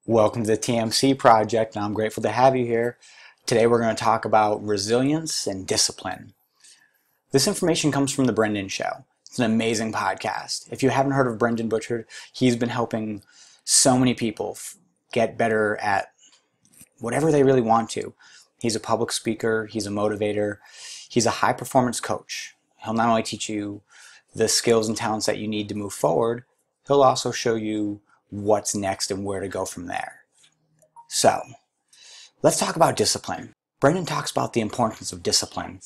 Welcome to the TMC Project, and I'm grateful to have you here. Today we're going to talk about resilience and discipline. This information comes from The Brendan Show. It's an amazing podcast. If you haven't heard of Brendan Butchard, he's been helping so many people get better at whatever they really want to. He's a public speaker, he's a motivator, he's a high-performance coach. He'll not only teach you the skills and talents that you need to move forward, he'll also show you what's next and where to go from there. So, let's talk about discipline. Brendan talks about the importance of discipline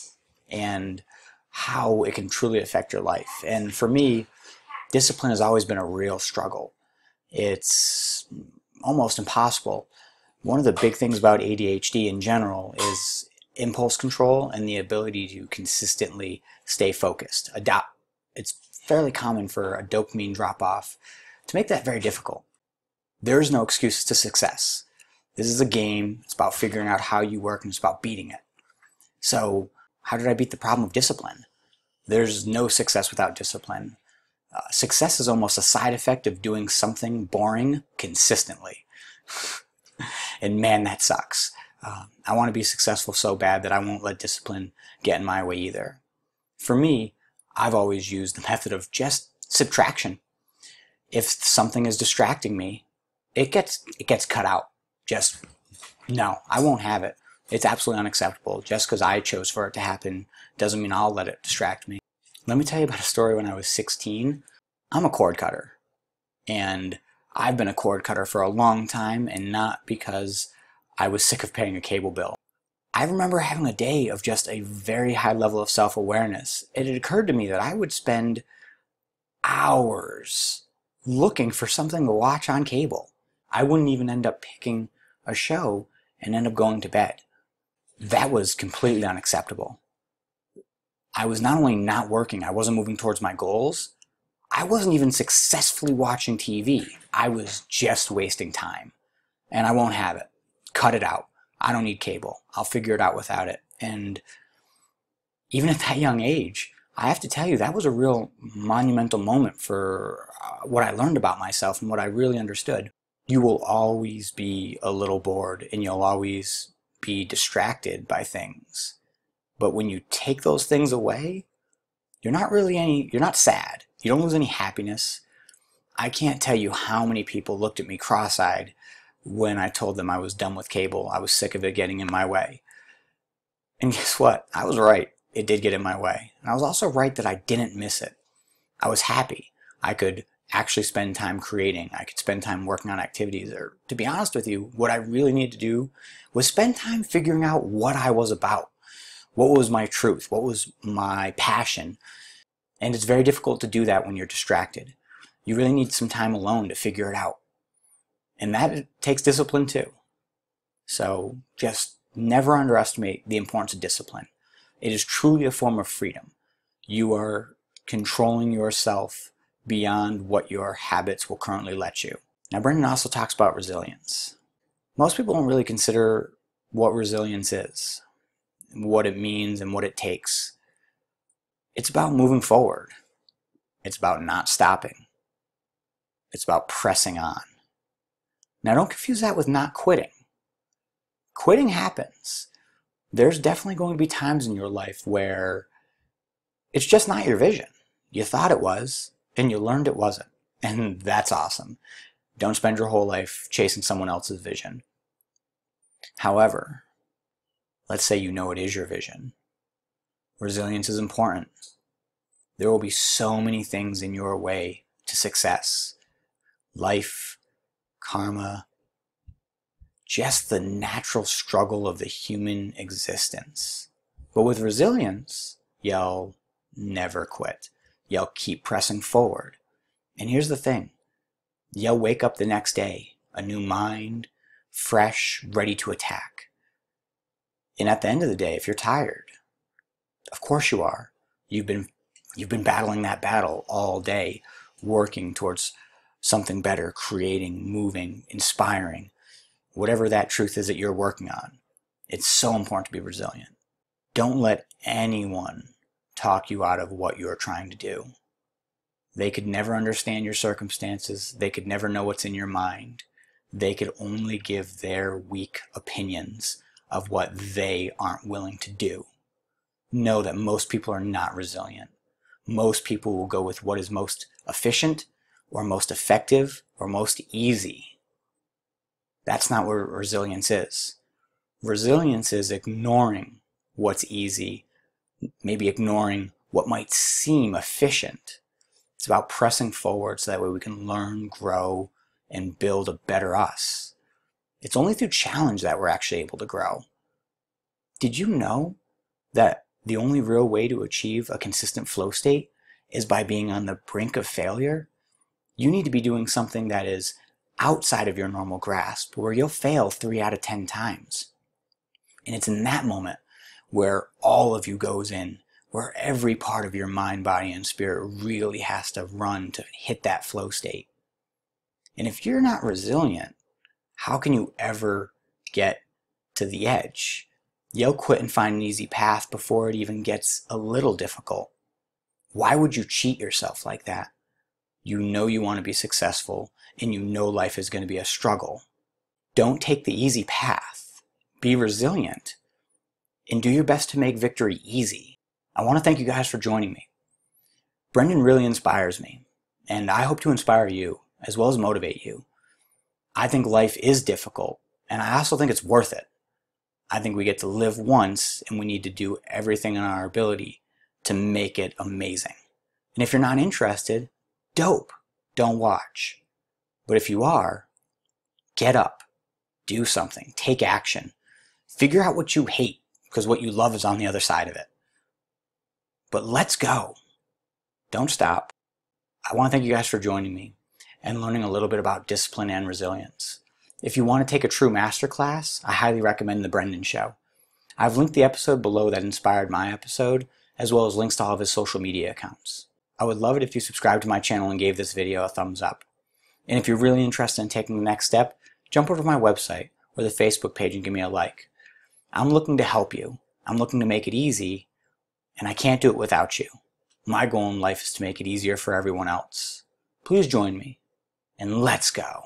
and how it can truly affect your life. And for me, discipline has always been a real struggle. It's almost impossible. One of the big things about ADHD in general is impulse control and the ability to consistently stay focused. It's fairly common for a dopamine drop-off to make that very difficult. There is no excuses to success. This is a game. It's about figuring out how you work, and it's about beating it. So how did I beat the problem of discipline? There's no success without discipline. Success is almost a side effect of doing something boring consistently. And man, that sucks. I want to be successful so bad that I won't let discipline get in my way either. For me, I've always used the method of just subtraction. If something is distracting me, it gets cut out. Just, no, I won't have it. It's absolutely unacceptable. Just because I chose for it to happen doesn't mean I'll let it distract me. Let me tell you about a story when I was 16. I'm a cord cutter. And I've been a cord cutter for a long time, and not because I was sick of paying a cable bill. I remember having a day of just a very high level of self-awareness. It had occurred to me that I would spend hours looking for something to watch on cable. I wouldn't even end up picking a show and end up going to bed. That was completely unacceptable. I was not only not working, I wasn't moving towards my goals, I wasn't even successfully watching TV. I was just wasting time. And I won't have it. Cut it out. I don't need cable. I'll figure it out without it. And even at that young age, I have to tell you, that was a real monumental moment for what I learned about myself and what I really understood. You will always be a little bored, and you'll always be distracted by things. But when you take those things away, you're not sad. You don't lose any happiness. I can't tell you how many people looked at me cross-eyed when I told them I was done with cable. I was sick of it getting in my way. And guess what? I was right. It did get in my way. And I was also right that I didn't miss it. I was happy. I could actually spend time creating. I could spend time working on activities. Or, to be honest with you, what I really needed to do was spend time figuring out what I was about. What was my truth? What was my passion? And it's very difficult to do that when you're distracted. You really need some time alone to figure it out. And that takes discipline too. So just never underestimate the importance of discipline. It is truly a form of freedom. You are controlling yourself beyond what your habits will currently let you. Now, Brendan also talks about resilience. Most people don't really consider what resilience is, what it means, and what it takes. It's about moving forward. It's about not stopping. It's about pressing on. Now, don't confuse that with not quitting. Quitting happens. There's definitely going to be times in your life where it's just not your vision. You thought it was, and you learned it wasn't. And that's awesome. Don't spend your whole life chasing someone else's vision. However, let's say you know it is your vision. Resilience is important. There will be so many things in your way to success. Life, karma, just the natural struggle of the human existence. But with resilience, you'll never quit. You'll keep pressing forward. And here's the thing. You'll wake up the next day, a new mind, fresh, ready to attack. And at the end of the day, if you're tired, of course you are. You've been battling that battle all day, working towards something better, creating, moving, inspiring, whatever that truth is that you're working on. It's so important to be resilient. Don't let anyone talk you out of what you're trying to do. They could never understand your circumstances. They could never know what's in your mind. they could only give their weak opinions of what they aren't willing to do. Know that most people are not resilient. Most people will go with what is most efficient or most effective or most easy. That's not what resilience is. Resilience is ignoring what's easy, maybe ignoring what might seem efficient. It's about pressing forward so that way we can learn, grow, and build a better us. It's only through challenge that we're actually able to grow. Did you know that the only real way to achieve a consistent flow state is by being on the brink of failure? You need to be doing something that is outside of your normal grasp, where you'll fail 3 out of 10 times. And it's in that moment where all of you goes in, where every part of your mind, body, and spirit really has to run to hit that flow state. And if you're not resilient, how can you ever get to the edge? You'll quit and find an easy path before it even gets a little difficult. Why would you cheat yourself like that? You know you want to be successful, and you know life is going to be a struggle. Don't take the easy path. Be resilient, and do your best to make victory easy. I want to thank you guys for joining me. Brendan really inspires me, and I hope to inspire you as well as motivate you. I think life is difficult, and I also think it's worth it. I think we get to live once, and we need to do everything in our ability to make it amazing. And if you're not interested, dope, don't watch. But if you are, get up, do something, take action. Figure out what you hate, because what you love is on the other side of it. But let's go. Don't stop. I want to thank you guys for joining me and learning a little bit about discipline and resilience. If you want to take a true masterclass, I highly recommend The Brendan Show. I've linked the episode below that inspired my episode, as well as links to all of his social media accounts. I would love it if you subscribed to my channel and gave this video a thumbs up. And if you're really interested in taking the next step, jump over to my website or the Facebook page and give me a like. I'm looking to help you. I'm looking to make it easy, and I can't do it without you. My goal in life is to make it easier for everyone else. Please join me, and let's go.